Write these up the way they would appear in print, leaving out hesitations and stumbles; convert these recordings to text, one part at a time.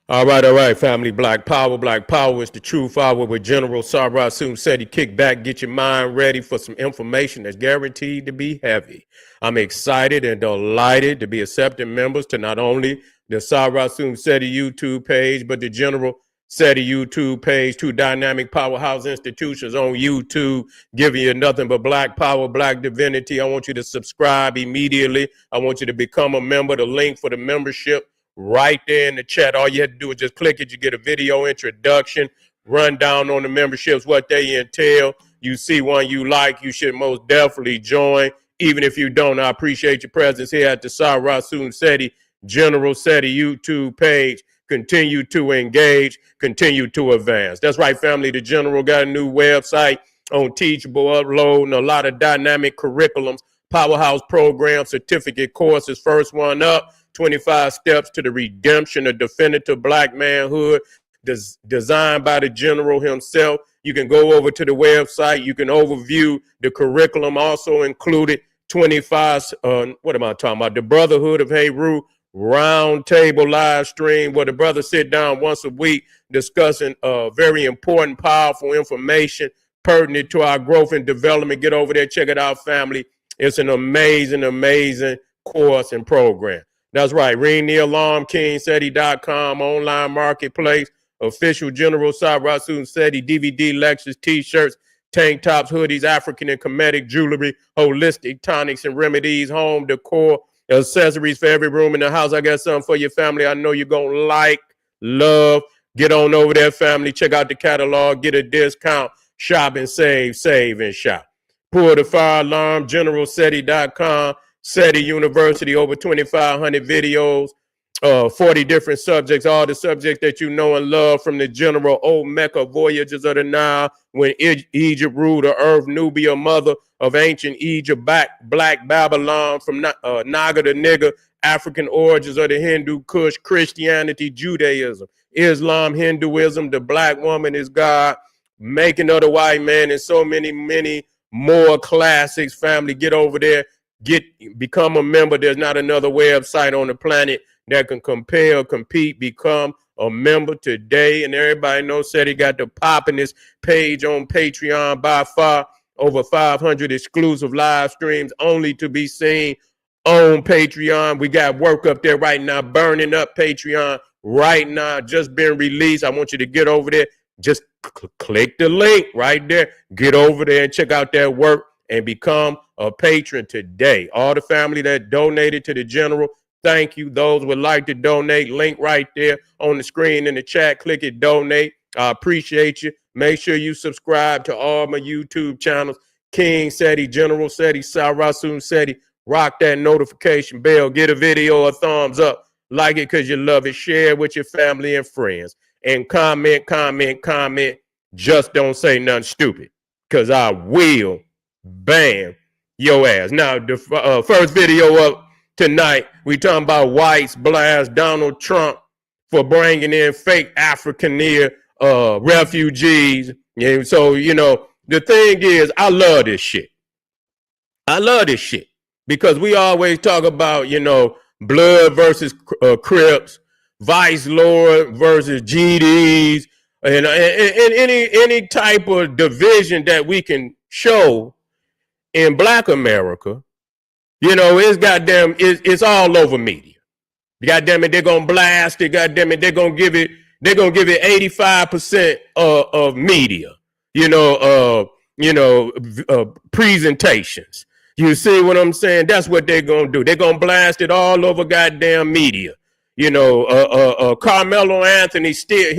All right, family. Black Power is the truth hour with General Sarah Soon said he kick back, get your mind ready for some information that's guaranteed to be heavy. I'm excited and delighted to be accepting members to not only the Sarah Soon SETI YouTube page, but the General SETI YouTube page, two dynamic powerhouse institutions on YouTube, giving you nothing but black power, black divinity. I want you to subscribe immediately. I want you to become a member. The link for the membership right there in the chat. All you have to do is just click it. You get a video introduction, rundown on the memberships, what they entail. You see one you like, you should most definitely join. Even if you don't, I appreciate your presence here at the Sarah Soon SETI General SETI YouTube page. Continue to engage, continue to advance. That's right, family. The General got a new website on Teachable, uploading a lot of dynamic curriculums, powerhouse programs, certificate courses. First one up, 25 Steps to the Redemption of Definitive Black Manhood, designed by the General himself. You can go over to the website. You can overview the curriculum. Also included 25, what am I talking about? The Brotherhood of Heru roundtable live stream where the brothers sit down once a week discussing very important, powerful information pertinent to our growth and development. Get over there, check it out, family. It's an amazing, amazing course and program. That's right. Ring the alarm, KingSeti.com, online marketplace, official General Sarah Soon SETI, DVD, lectures, t-shirts, tank tops, hoodies, African and Kemetic jewelry, holistic tonics and remedies, home decor, accessories for every room in the house. I got something for your family I know you're going to like, love. Get on over there, family. Check out the catalog. Get a discount. Shop and save and shop. Pull the fire alarm, GeneralSeti.com. SETI University, over 2,500 videos, 40 different subjects, all the subjects that you know and love from the General, old Mecca, voyages of the Nile, when Egypt ruled the earth, Nubia, mother of ancient Egypt, Black Babylon, from Naga to Nigger, African origins of the Hindu Kush, Christianity, Judaism, Islam, Hinduism, the black woman is God, making of the white man, and so many, many more classics. Family, get over there. Become a member. There's not another website on the planet that can compare or compete. Become a member today. And everybody knows SETI got the poppin'est page on Patreon by far. Over 500 exclusive live streams only to be seen on Patreon. We got work up there right now, burning up Patreon right now. Just been released. I want you to get over there. Just click the link right there. Get over there and check out that work and become a patron today. All the family that donated to the General, thank you. Those would like to donate, link right there on the screen in the chat. Click it, donate. I appreciate you. Make sure you subscribe to all my YouTube channels. King SETI, General SETI, Sarah Soon SETI. Rock that notification bell. Get a video a thumbs up. Like it because you love it. Share it with your family and friends. And comment. Just don't say nothing stupid, because I will bam your ass. Now, the first video up tonight, we talking about whites blast Donald Trump for bringing in fake Afrikaner refugees. And so, you know, the thing is, I love this shit. I love this shit because we always talk about, you know, blood versus Crips, Vice Lord versus GDs, and any type of division that we can show in Black America. You know, it's all over media. Goddamn it, they're gonna blast it. Goddamn it, they're gonna give it 85% of media. Presentations. You see what I'm saying? That's what they're gonna do. They're gonna blast it all over goddamn media. Carmelo Anthony still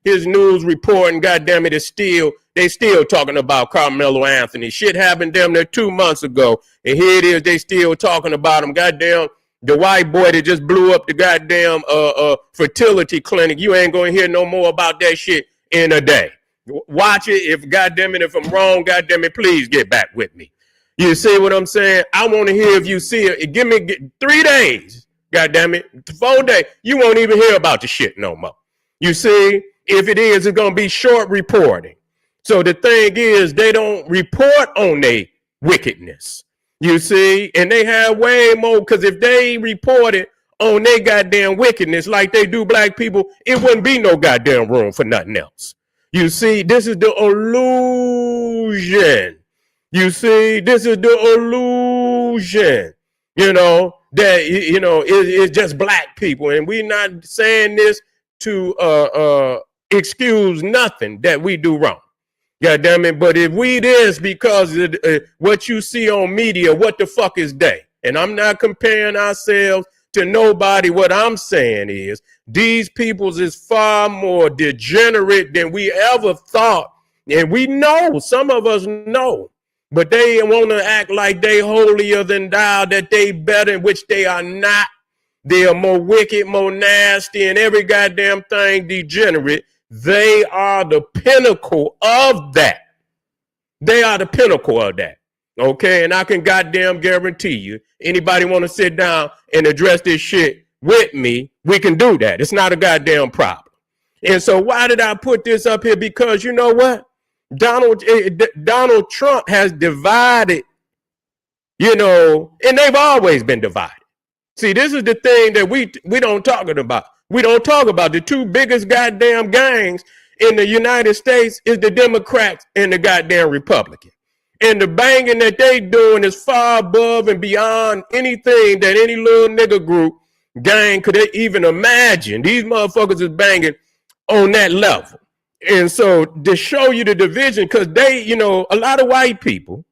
his news reporting, goddamn it, they still talking about Carmelo Anthony. Shit happened damn near 2 months ago, and here it is, they still talking about him. Goddamn, the white boy that just blew up the goddamn fertility clinic. You ain't gonna hear no more about that shit in a day. Watch it. If goddamn it, if I'm wrong, goddamn it, please get back with me. You see what I'm saying? I want to hear if you see it. Give me 3 days. God damn it. 4 days. You won't even hear about the shit no more. You see, if it is, it's going to be short reporting. So the thing is, they don't report on their wickedness. You see, and they have way more, because if they reported on their goddamn wickedness like they do black people, it wouldn't be no goddamn room for nothing else. You see, this is the illusion. You see, this is the illusion. You know, that, you know, it's just black people. And we're not saying this to excuse nothing that we do wrong. God damn it. But if we this because of what you see on media, what the fuck is they? And I'm not comparing ourselves to nobody. What I'm saying is these peoples is far more degenerate than we ever thought. And we know, some of us know, but they want to act like they holier than thou, that they better, which they are not. They are more wicked, more nasty, and every goddamn thing degenerate. They are the pinnacle of that. They are the pinnacle of that. Okay, and I can goddamn guarantee you, anybody want to sit down and address this shit with me, we can do that. It's not a goddamn problem. And so why did I put this up here? Because you know what? Donald Trump has divided, you know, and they've always been divided. See, this is the thing that we don't talk about. We don't talk about the two biggest goddamn gangs in the United States is the Democrats and the goddamn Republicans. And the banging that they doing is far above and beyond anything that any little nigga group gang could even imagine. These motherfuckers is banging on that level. And so to show you the division, because they, you know, a lot of white people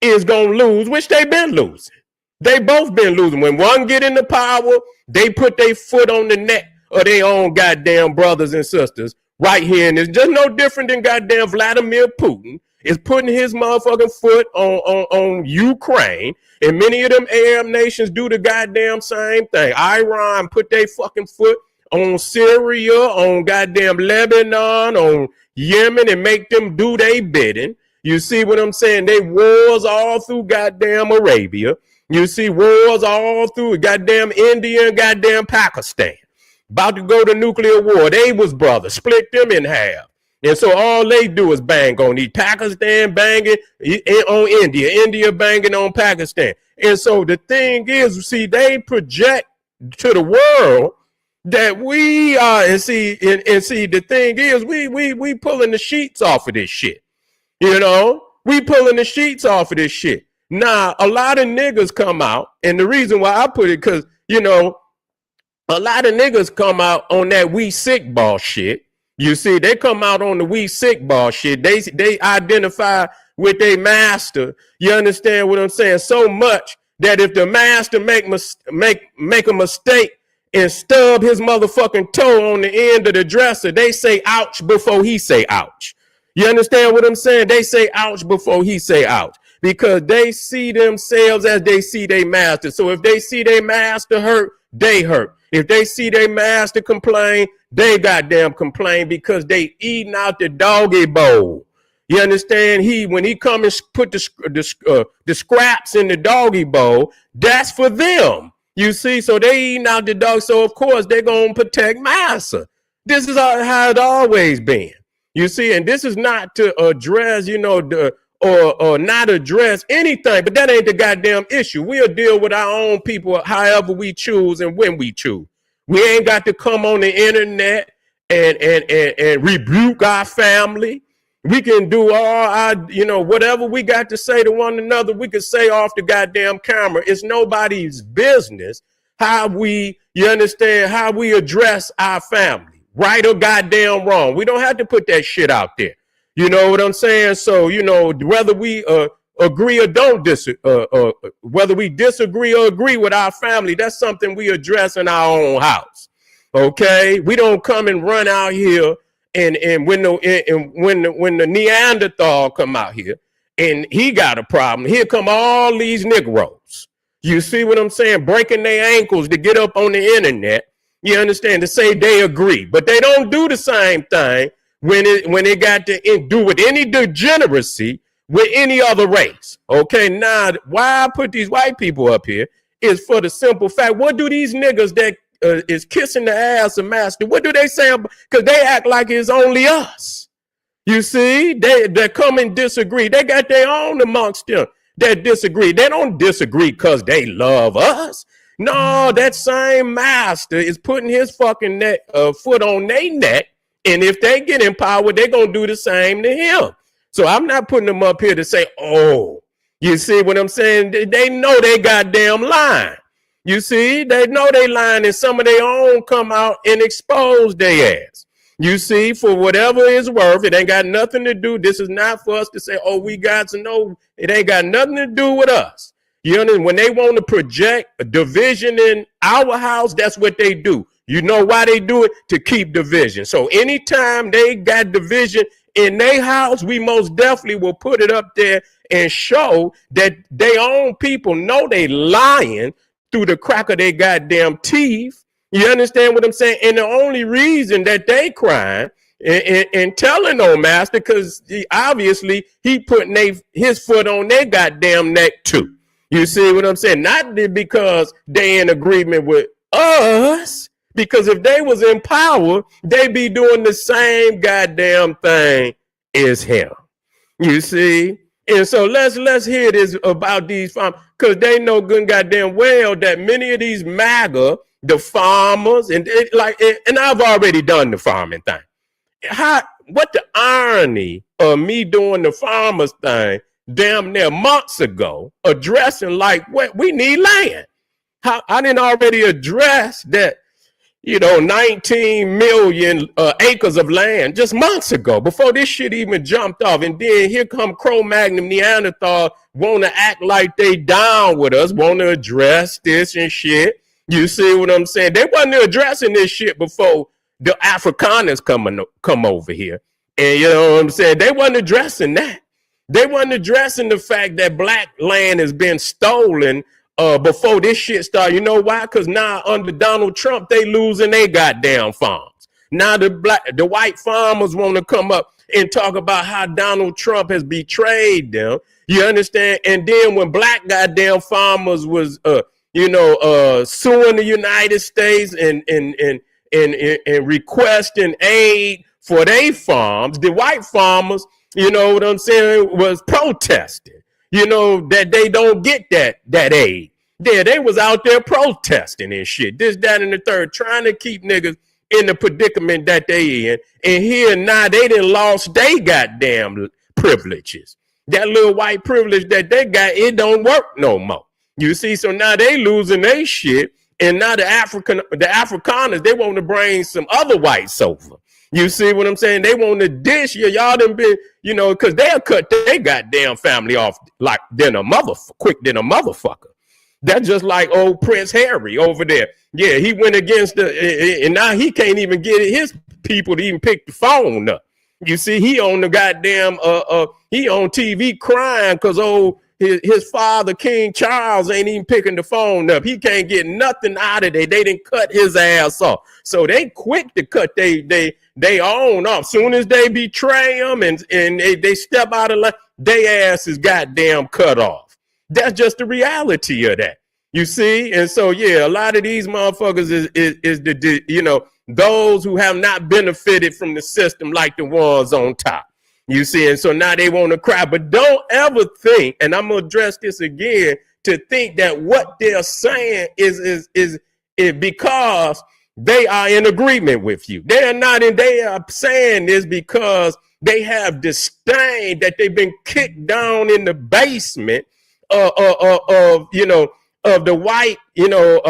is going to lose, which they've been losing. They both been losing. When one get into power, they put their foot on the neck of their own goddamn brothers and sisters right here. And it's just no different than goddamn Vladimir Putin is putting his motherfucking foot on Ukraine. And many of them Arab nations do the goddamn same thing. Iran put their fucking foot on Syria, on goddamn Lebanon, on Yemen, and make them do their bidding. You see what I'm saying? They wars all through goddamn Arabia. You see wars all through goddamn India and goddamn Pakistan. About to go to nuclear war. They was brothers, split them in half. And so all they do is bang on each. Pakistan banging on India, India banging on Pakistan. And so the thing is, see, they project to the world that we are, and see, the thing is, we pulling the sheets off of this shit. You know, we pulling the sheets off of this shit. Now, a lot of niggas come out, and the reason why I put it, because, you know, a lot of niggas come out on that we sick ball shit. You see, they come out on the we sick ball shit. They identify with their master. You understand what I'm saying? So much that if the master make a mistake and stub his motherfucking toe on the end of the dresser, they say ouch before he say ouch. You understand what I'm saying? They say ouch before he say ouch, because they see themselves as they see their master. So if they see their master hurt, they hurt. If they see their master complain, they goddamn complain, because they eating out the doggy bowl. You understand? When he come and put the scraps in the doggy bowl, that's for them. You see, so they eating out the dog. So of course they're gonna protect master. This is how it always been. You see, and this is not to address, you know, or not address anything, but that ain't the goddamn issue. We'll deal with our own people however we choose and when we choose. We ain't got to come on the internet and rebuke our family. We can do all our, you know, whatever we got to say to one another, we can say off the goddamn camera. It's nobody's business how we, you understand, how we address our family, right or goddamn wrong. We don't have to put that shit out there. You know what I'm saying? So, you know, whether we agree or don't whether we disagree or agree with our family, that's something we address in our own house. Okay, we don't come and run out here and when the Neanderthal come out here and he got a problem, here come all these Negroes. You see what I'm saying? Breaking their ankles to get up on the internet. You understand? To say they agree, but they don't do the same thing when it got to do with any degeneracy with any other race. Okay, now why I put these white people up here is for the simple fact, what do these niggas that is kissing the ass of master, what do they say? Because they act like it's only us. You see, they come and disagree. They got their own amongst them that disagree. They don't disagree because they love us. No, that same master is putting his fucking foot on their neck. And if they get in power, they're going to do the same to him. So I'm not putting them up here to say, oh, you see what I'm saying? They know they goddamn lying. You see, they know they lying, and some of their own come out and expose their ass. You see, for whatever it's worth, it ain't got nothing to do. This is not for us to say, oh, we got to know. It ain't got nothing to do with us. You know, when they want to project a division in our house, that's what they do. You know why they do it? To keep division. So anytime they got division in their house, we most definitely will put it up there and show that their own people know they lying through the crack of their goddamn teeth. You understand what I'm saying? And the only reason that they crying and telling on master, because obviously he putting his foot on their goddamn neck too. You see what I'm saying? Not because they in agreement with us, because if they was in power, they be doing the same goddamn thing as him. You see? And so let's hear this about these farmers, because they know good and goddamn well that many of these MAGA, the farmers, and I've already done the farming thing. What the irony of me doing the farmers thing damn near months ago, addressing like what we need land. How I didn't already address that, 19 million acres of land just months ago, before this shit even jumped off. And then here come Cro-Magnon Neanderthal want to act like they down with us, want to address this and shit. You see what I'm saying? They wasn't addressing this shit before the Afrikaners come over here. And you know what I'm saying? They wasn't addressing that. They wasn't addressing the fact that black land has been stolen before this shit started. You know why? Because now under Donald Trump, they losing their goddamn farms. Now the white farmers want to come up and talk about how Donald Trump has betrayed them. You understand? And then when black goddamn farmers was suing the United States and requesting aid for their farms, the white farmers, you know what I'm saying, was protesting, that they don't get that aid. Yeah, they was out there protesting and shit, this, that, and the third, trying to keep niggas in the predicament that they in. And here now they done lost they goddamn privileges. That little white privilege that they got, it don't work no more. You see, so now they losing their shit. And now the Afrikaners, they want to bring some other whites over. You see what I'm saying? They want to dish you. Y'all done been, because they'll cut their goddamn family off like quick than a motherfucker. That's just like old Prince Harry over there. Yeah, he went against and now he can't even get his people to even pick the phone up. You see, he on the goddamn, he on TV crying because his father, King Charles, ain't even picking the phone up. He can't get nothing out of it. They didn't cut his ass off. So they quick to cut they own off. Soon as they betray them and they step out of line, they ass is goddamn cut off. That's just the reality of that. You see? And so, yeah, a lot of these motherfuckers is those who have not benefited from the system like the ones on top. You see, and so now they want to cry. But don't ever think, and I'm gonna address this again, to think that what they're saying is because they are in agreement with you. They're not, and they are saying this because they have disdain that they've been kicked down in the basement of the white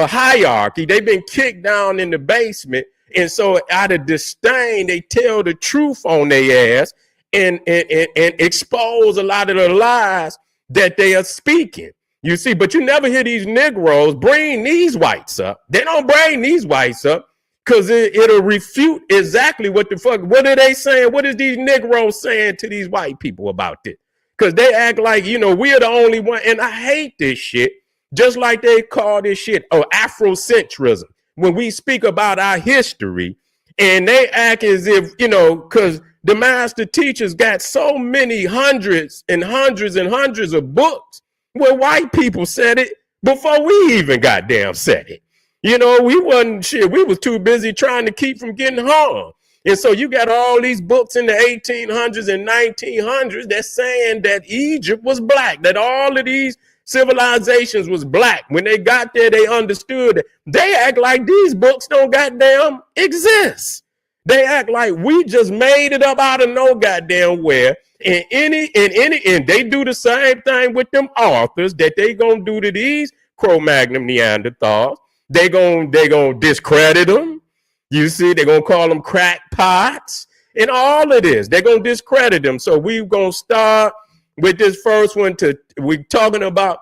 hierarchy. They've been kicked down in the basement, and so out of disdain, they tell the truth on their ass. And expose a lot of the lies that they are speaking. You see, but you never hear these Negroes bring these whites up. They don't bring these whites up because it'll refute exactly what the fuck. What are they saying? What is these Negroes saying to these white people about this? Because they act like, we're the only one. And I hate this shit. Just like they call this shit Afrocentrism. When we speak about our history and they act as if, because the master teachers got so many hundreds and hundreds and hundreds of books where white people said it before we even goddamn said it. We wasn't shit. We was too busy trying to keep from getting harmed. And so you got all these books in the 1800s and 1900s that's saying that Egypt was black, that all of these Civilizations was black. When they got there, they understood it. They act like these books don't goddamn exist. They act like we just made it up out of no goddamn where. And they do the same thing with them authors that they gonna do to these Cro-Magnon Neanderthals. They gonna discredit them. You see, they're gonna call them crackpots and all of this. They're gonna discredit them. So we're gonna start with this first one. We're talking about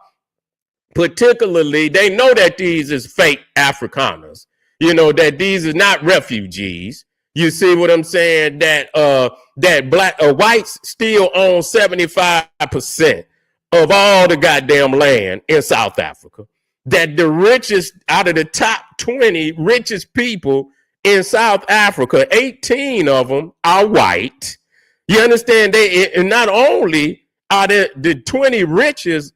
particularly, they know that these is fake Afrikaners. You know, that these is not refugees. You see what I'm saying? That whites still own 75% of all the goddamn land in South Africa. That the richest out of the top 20 richest people in South Africa, 18 of them are white. You understand? And not only are the 20 richest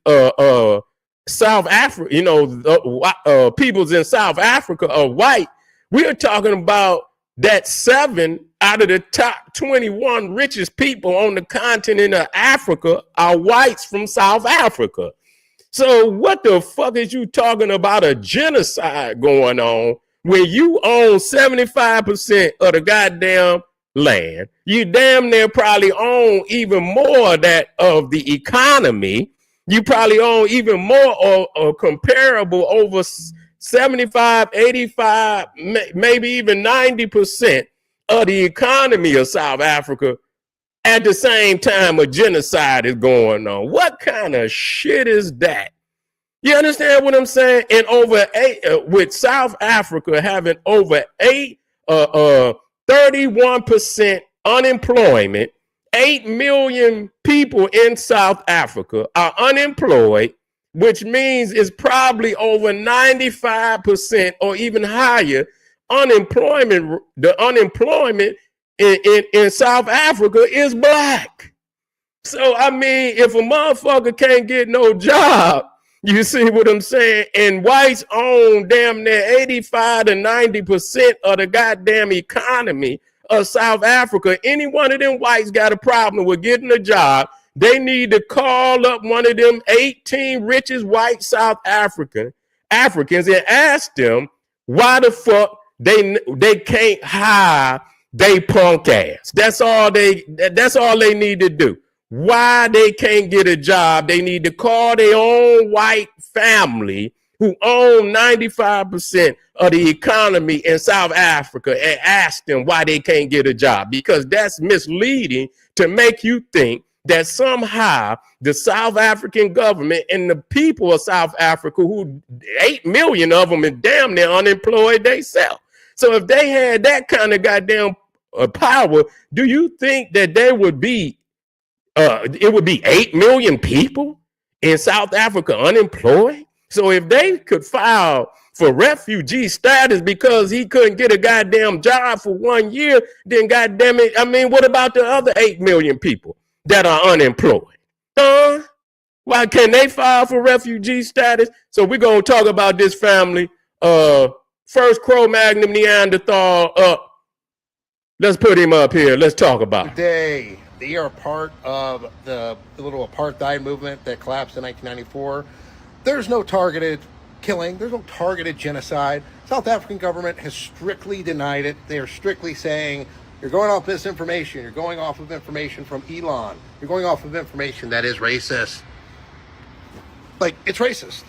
South Africa, peoples in South Africa are white. We are talking about that 7 out of the top 21 richest people on the continent of Africa are whites from South Africa. So what the fuck is you talking about a genocide going on when you own 75% of the goddamn land? You damn near probably own even more of the economy. You probably own even more or comparable over 75, 85, maybe even 90% of the economy of South Africa. At the same time, a genocide is going on. What kind of shit is that? You understand what I'm saying? And with South Africa having over 31% unemployment, 8 million people in South Africa are unemployed, which means it's probably over 95% or even higher unemployment. The unemployment in South Africa is black. So, I mean, if a motherfucker can't get no job, you see what I'm saying? And whites own damn near 85 to 90% of the goddamn economy of South Africa. Any one of them whites got a problem with getting a job, they need to call up one of them 18 richest white South Africans and ask them why the fuck they can't hire they punk ass. That's all they need to do. Why they can't get a job, they need to call their own white family who own 95% of the economy in South Africa and ask them why they can't get a job, because that's misleading to make you think that somehow the South African government and the people of South Africa, who 8 million of them is damn near unemployed themselves. So if they had that kind of goddamn power, do you think that there would be it would be 8 million people in South Africa unemployed? So if they could file for refugee status because he couldn't get a goddamn job for 1 year, then goddamn it, I mean, what about the other 8 million people that are unemployed? Why can't they file for refugee status? So we're going to talk about this family. First Cro-Magnon Neanderthal up. Let's put him up here. Let's talk about it. Today, they are part of the little apartheid movement that collapsed in 1994. There's no targeted killing. There's no targeted genocide. South African government has strictly denied it. They are strictly saying, you're going off misinformation. You're going off of information from Elon. You're going off of information that is racist. Like, it's racist.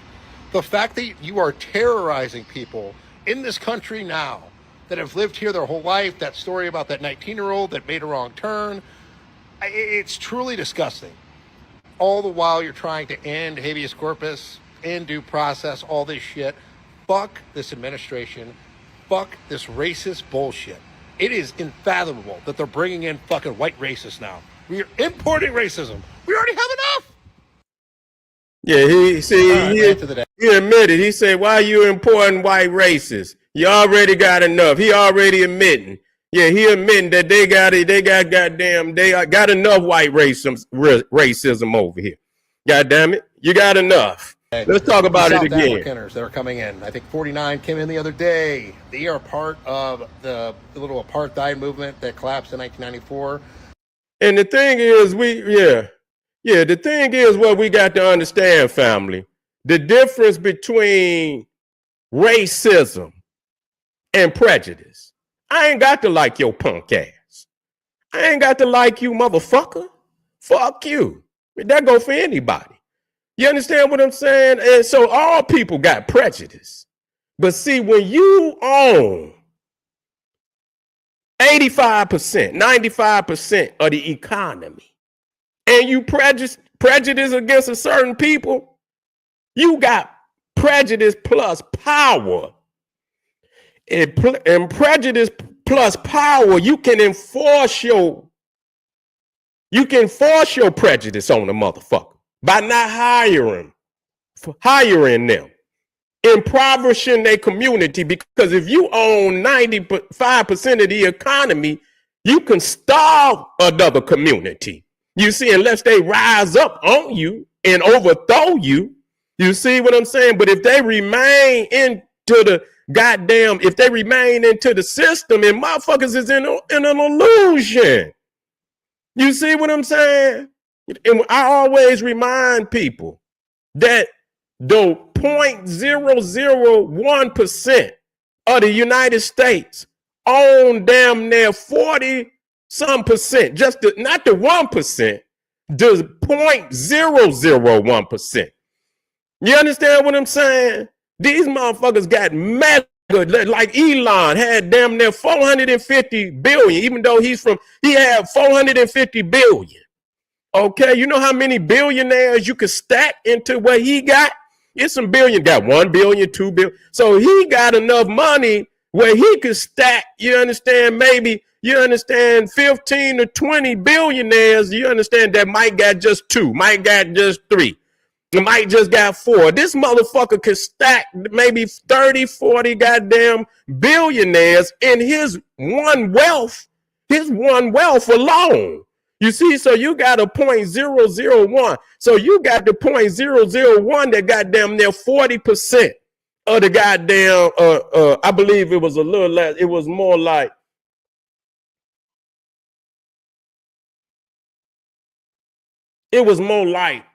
The fact that you are terrorizing people in this country now that have lived here their whole life, that story about that 19-year-old that made a wrong turn, it's truly disgusting. All the while you're trying to end habeas corpus, end due process, all this shit. Fuck this administration. Fuck this racist bullshit. It is unfathomable that they're bringing in fucking white racists now. We are importing racism. We already have enough. Yeah, he admitted. He said, why are you importing white racists? You already got enough. He already admitting. Yeah, he admitting that they got enough white racism over here. God damn it. You got enough. Let's talk about it again. South Afrikaners that are coming in. I think 49 came in the other day. They are part of the little apartheid movement that collapsed in 1994. And the thing is, Yeah, the thing is what we got to understand, family. The difference between racism and prejudice. I ain't got to like your punk ass. I ain't got to like you, motherfucker. Fuck you. That go for anybody. You understand what I'm saying? And so all people got prejudice. But see, when you own 85%, 95% of the economy, and you prejudice against a certain people, you got prejudice plus power. And prejudice plus power, you can enforce your prejudice on the motherfucker by not hiring them, impoverishing their community. Because if you own 95% of the economy, you can starve another community. You see, unless they rise up on you and overthrow you. You see what I'm saying? But if they remain into the system, and motherfuckers is in an illusion. You see what I'm saying? And I always remind people that the 0.001% of the United States own damn near 40 some percent, not the 1%, the 0.001%. You understand what I'm saying? These motherfuckers got mega, like Elon had damn near 450 billion, even though he had 450 billion. Okay, you know how many billionaires you could stack into what he got? It's some billion, got 1 billion, 2 billion. So he got enough money where he could stack, you understand, maybe, you understand, 15 to 20 billionaires, you understand, that might got just 2, might got just 3. You might just got 4. This motherfucker could stack maybe 30, 40 goddamn billionaires in his one wealth alone. You see, so you got a 0.001. So you got the 0.001 that goddamn near 40% of the goddamn, I believe it was a little less. It was more like, it was more like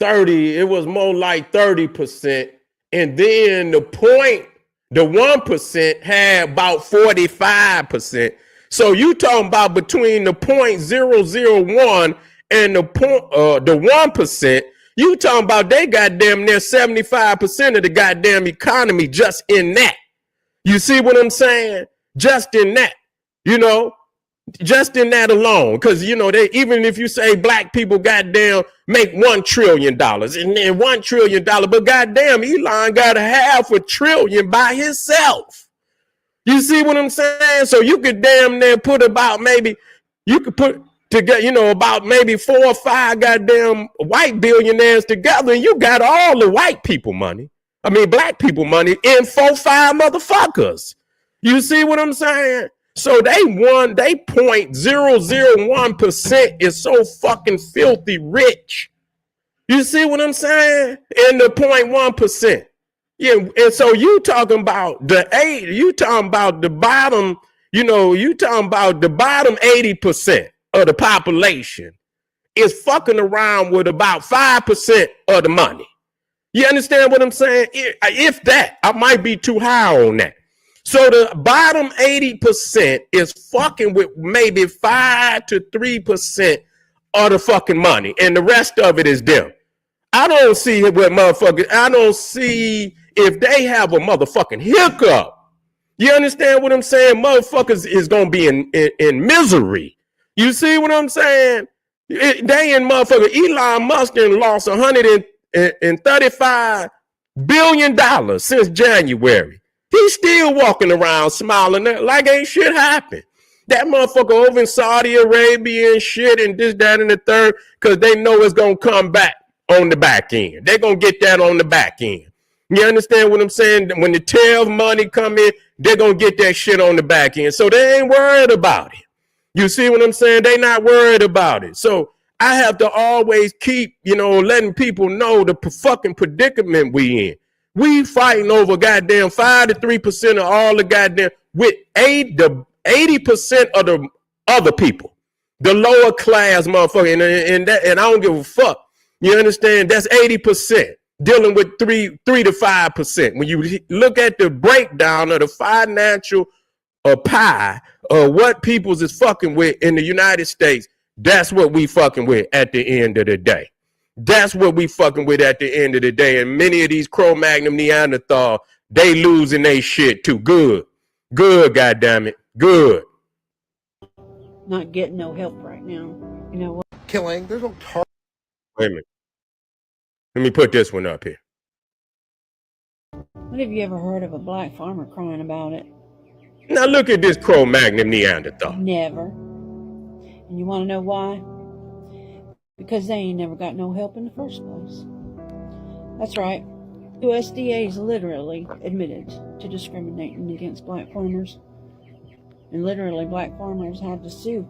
30, it was more like 30%. And then the 1% had about 45%. So you talking about between the 0.001 and the 1%, you talking about they goddamn near 75% of the goddamn economy just in that. You see what I'm saying? Just in that, you know, just in that alone. Because, you know, they, even if you say black people goddamn make $1 trillion and then $1 trillion, but goddamn, Elon got $500 billion by himself. You see what I'm saying? So you could damn near put about maybe, you could put together, you know, about maybe 4 or 5 goddamn white billionaires together, and you got all the white people money. I mean, black people money in 4, 5 motherfuckers. You see what I'm saying? So they 0.001% is so fucking filthy rich. You see what I'm saying? In the 0.1%. Yeah, and so you talking about you talking about the bottom, you know, you talking about the bottom 80% of the population is fucking around with about 5% of the money. You understand what I'm saying? If that, I might be too high on that. So the bottom 80% is fucking with maybe 5 to 3% of the fucking money, and the rest of it is them. I don't see if they have a motherfucking hiccup. You understand what I'm saying? Motherfuckers is gonna be in misery. You see what I'm saying? They in motherfucker Elon Musk lost $135 billion since January. He's still walking around smiling like ain't shit happened. That motherfucker over in Saudi Arabia and shit and this, that, and the third, because they know it's gonna come back on the back end. They're gonna get that on the back end. You understand what I'm saying? When the tariff money come in, they're gonna get that shit on the back end. So they ain't worried about it. You see what I'm saying? They not worried about it. So I have to always keep, you know, letting people know the fucking predicament we in. We fighting over goddamn 5 to 3% of all the goddamn with 80% of the other people. The lower class motherfucker, and I don't give a fuck. You understand? That's 80% dealing with 3 to 5%. When you look at the breakdown of the financial pie of what peoples is fucking with in the United States, that's what we fucking with at the end of the day. That's what we fucking with at the end of the day. And many of these Cro-Magnon Neanderthal, they losing their shit too. Good, goddammit, good. Not getting no help right now. You know what? Killing. There's no target. Wait a minute. Let me put this one up here. What have you ever heard of a black farmer crying about it? Now look at this Cro-Magnon Neanderthal. Never. And you want to know why? Because they ain't never got no help in the first place. That's right. USDA's literally admitted to discriminating against black farmers. And literally black farmers had to sue,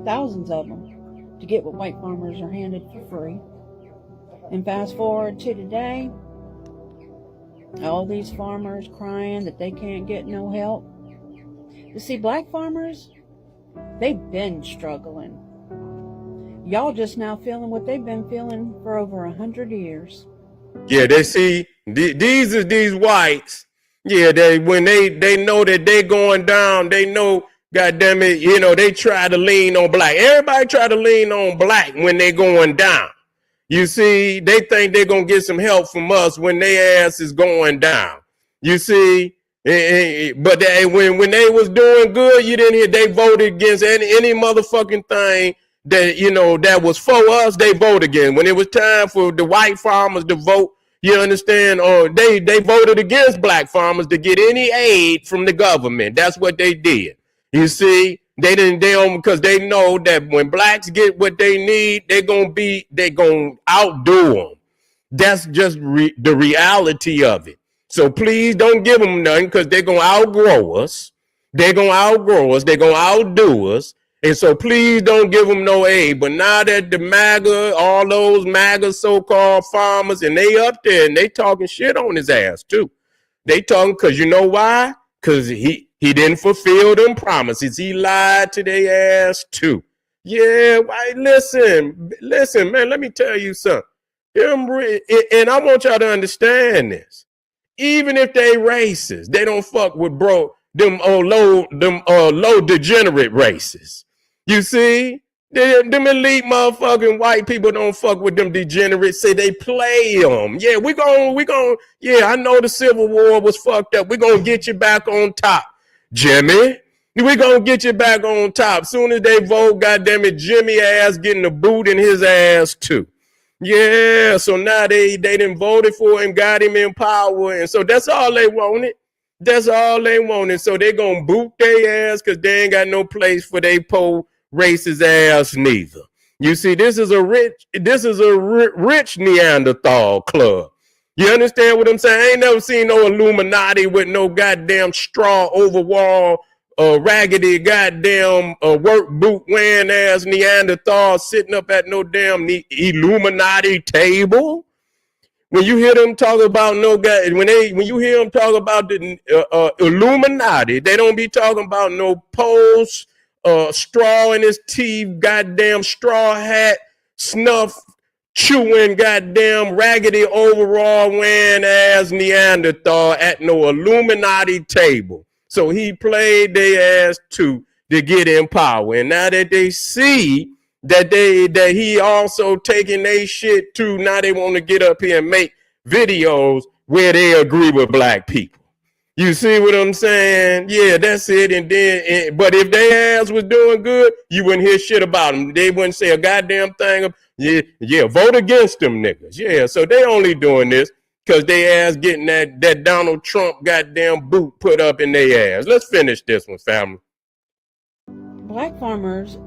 thousands of them, to get what white farmers are handed for free. And fast forward to today, all these farmers crying that they can't get no help. You see, black farmers, they've been struggling. Y'all just now feeling what they've been feeling for over 100 years. Yeah, they see, these are these whites. Yeah, when they know that they going down, they know, goddamn it, you know, they try to lean on black. Everybody try to lean on black when they going down. You see, they think they're going to get some help from us when their ass is going down. You see, but when they was doing good, you didn't hear they voted against any motherfucking thing that, you know, that was for us, they voted against. When it was time for the white farmers to vote, you understand, or they voted against black farmers to get any aid from the government. That's what they did. You see, they don't, because they know that when blacks get what they need, they're gonna outdo them. That's just the reality of it. So please don't give them nothing, because they're gonna outgrow us. They're gonna outdo us. And so please don't give them no aid. But now that the MAGA, all those MAGA so-called farmers, and they up there and they talking shit on his ass too. They talking, because you know why? Because he didn't fulfill them promises. He lied to their ass too. Yeah, why? Listen, man, let me tell you something. And I want y'all to understand this. Even if they racist, they don't fuck with them low degenerate races. You see, them elite motherfucking white people don't fuck with them degenerates. Say they play them. Yeah, we gon' yeah, I know the Civil War was fucked up. We're gonna get you back on top, Jimmy. We're gonna get you back on top. Soon as they vote, goddamn it, Jimmy ass getting the boot in his ass too. Yeah, so now they done voted for him, got him in power, and so that's all they wanted. That's all they wanted. So they gonna boot their ass because they ain't got no place for they po racist ass neither. You see, this is a rich Neanderthal club. You understand what I'm saying? I ain't never seen no Illuminati with no goddamn straw overwall, raggedy goddamn work boot wearing ass Neanderthal sitting up at no damn Illuminati table. When you hear them talk about when you hear them talk about the Illuminati, they don't be talking about no post, straw in his teeth, goddamn straw hat, snuff, chewing, goddamn raggedy overall wearing ass Neanderthal at no Illuminati table. So he played their ass to get in power, and now that they see that he also taking their shit too. Now they want to get up here and make videos where they agree with black people. You see what I'm saying? Yeah, that's it. And then, but if their ass was doing good, you wouldn't hear shit about them. They wouldn't say a goddamn thing. Yeah, vote against them niggas. Yeah, so they only doing this because they ass getting that Donald Trump goddamn boot put up in their ass. Let's finish this one, family. Black farmers,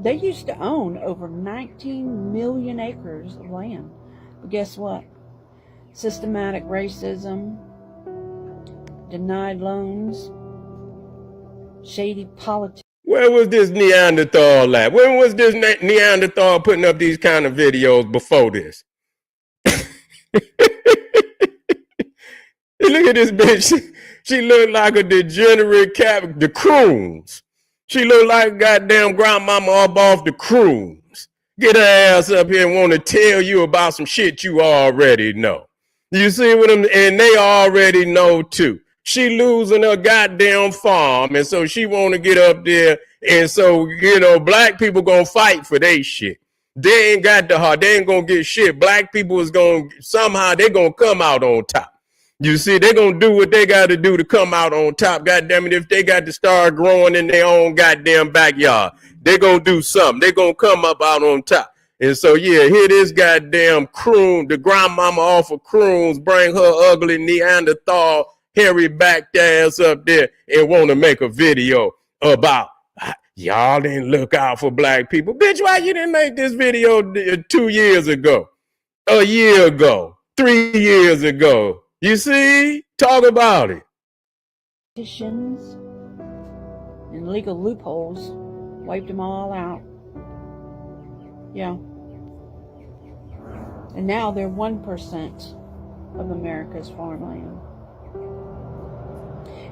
they used to own over 19 million acres of land. But guess what? Systematic racism, denied loans, shady politics. Where was this Neanderthal at? When was this Neanderthal putting up these kind of videos before this? Look at this bitch. She looked like a degenerate the croons. She look like goddamn grandmama up off the cruise. Get her ass up here and want to tell you about some shit you already know. You see what I'm, and they already know too. She losing her goddamn farm, and so she want to get up there, and so black people gonna fight for their shit. They ain't got the heart. They ain't gonna get shit. Black people is gonna somehow they gonna come out on top. You see, they're going to do what they got to do to come out on top. God damn it, if they got to start growing in their own goddamn backyard, they're going to do something. They're going to come up out on top. And so, yeah, here this goddamn croon, the grandmama off of croons, bring her ugly Neanderthal, hairy back ass up there and want to make a video about y'all didn't look out for black people. Bitch, why you didn't make this video 2 years ago, a year ago, 3 years ago? You see? Talk about it. Petitions and legal loopholes wiped them all out. Yeah. And now they're 1% of America's farmland.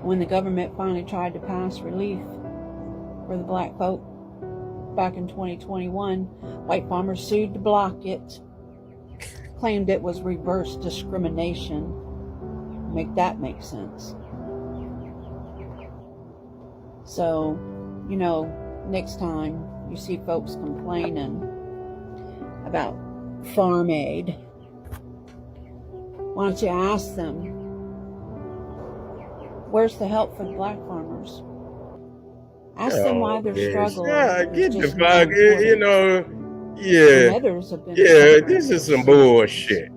When the government finally tried to pass relief for the black folk back in 2021, white farmers sued to block it, claimed it was reverse discrimination. Make that make sense. So, next time you see folks complaining about farm aid, why don't you ask them, where's the help for the black farmers? Ask them why they're struggling. Yeah, get the fuck, yeah. Others have been this is some bullshit.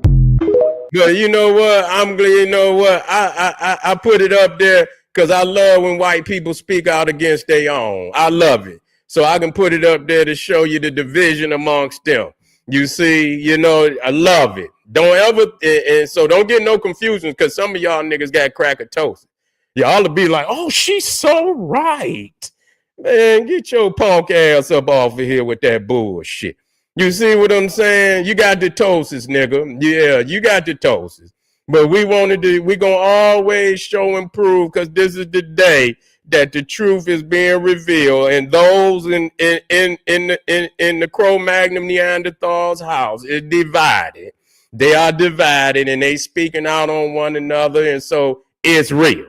But you know what? I'm glad. You know what? I put it up there because I love when white people speak out against their own. I love it. So I can put it up there to show you the division amongst them. You see, I love it. Don't ever, and so don't get no confusion because some of y'all niggas got cracker toast. Y'all will be like, oh, she's so right. Man, get your punk ass up off of here with that bullshit. You see what I'm saying? You got the toasts, nigga. Yeah, you got the toasts. But we going to always show and prove because this is the day that the truth is being revealed. And those in the Cro-Magnon Neanderthals house is divided. They are divided and they speaking out on one another. And so it's real.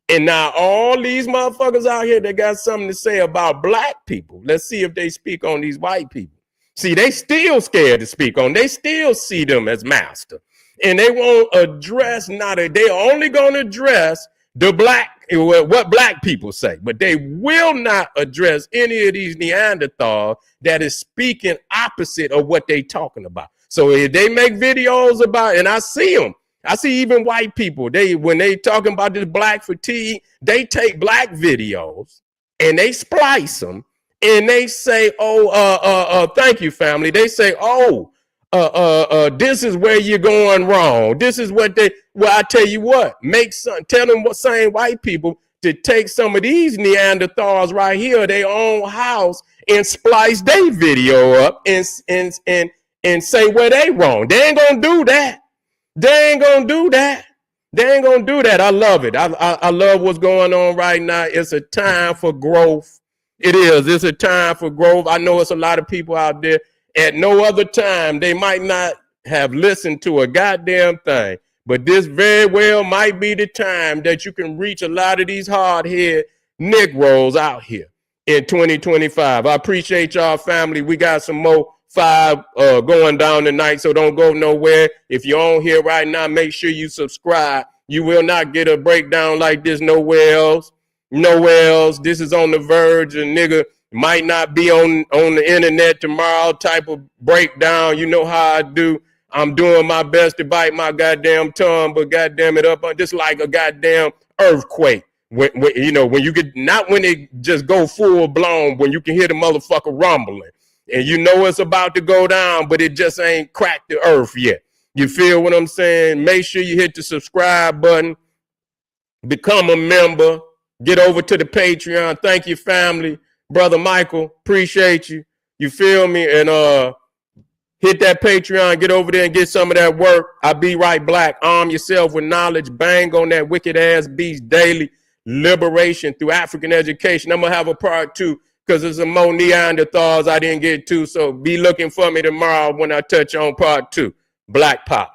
And now all these motherfuckers out here that got something to say about black people. Let's see if they speak on these white people. See, they still scared to speak on. They still see them as master. And they won't address, they only going to address what black people say. But they will not address any of these Neanderthals that is speaking opposite of what they talking about. So if they make videos about, and I see them. I see even white people, when they talking about this black fatigue, they take black videos and they splice them. And they say, thank you, family. They say, this is where you're going wrong. This is what I tell you what, tell them what same white people to take some of these Neanderthals right here, their own house, and splice their video up and say where they wrong. They ain't gonna do that. They ain't gonna do that. They ain't gonna do that. I love it. I love what's going on right now. It's a time for growth. It is. It's a time for growth. I know it's a lot of people out there. At no other time, they might not have listened to a goddamn thing. But this very well might be the time that you can reach a lot of these hard-headed Negroes out here in 2025. I appreciate y'all, family. We got some more 5 going down tonight, so don't go nowhere. If you're on here right now, make sure you subscribe. You will not get a breakdown like this nowhere else. Nowhere else. This is on the verge. A nigga might not be on the internet tomorrow type of breakdown. You know how I do. I'm doing my best to bite my goddamn tongue, but goddamn it up, just like a goddamn earthquake. When you get, not when it just go full blown, when you can hear the motherfucker rumbling and you know it's about to go down, but it just ain't cracked the earth yet. You feel what I'm saying? Make sure you hit the subscribe button, become a member. Get over to the Patreon. Thank you, family. Brother Michael, appreciate you. You feel me? And hit that Patreon. Get over there and get some of that work. I be right black. Arm yourself with knowledge. Bang on that wicked ass beast daily. liberation through African education. I'm going to have a part 2 because there's some more Neanderthals I didn't get to. So be looking for me tomorrow when I touch on part 2. Black Power.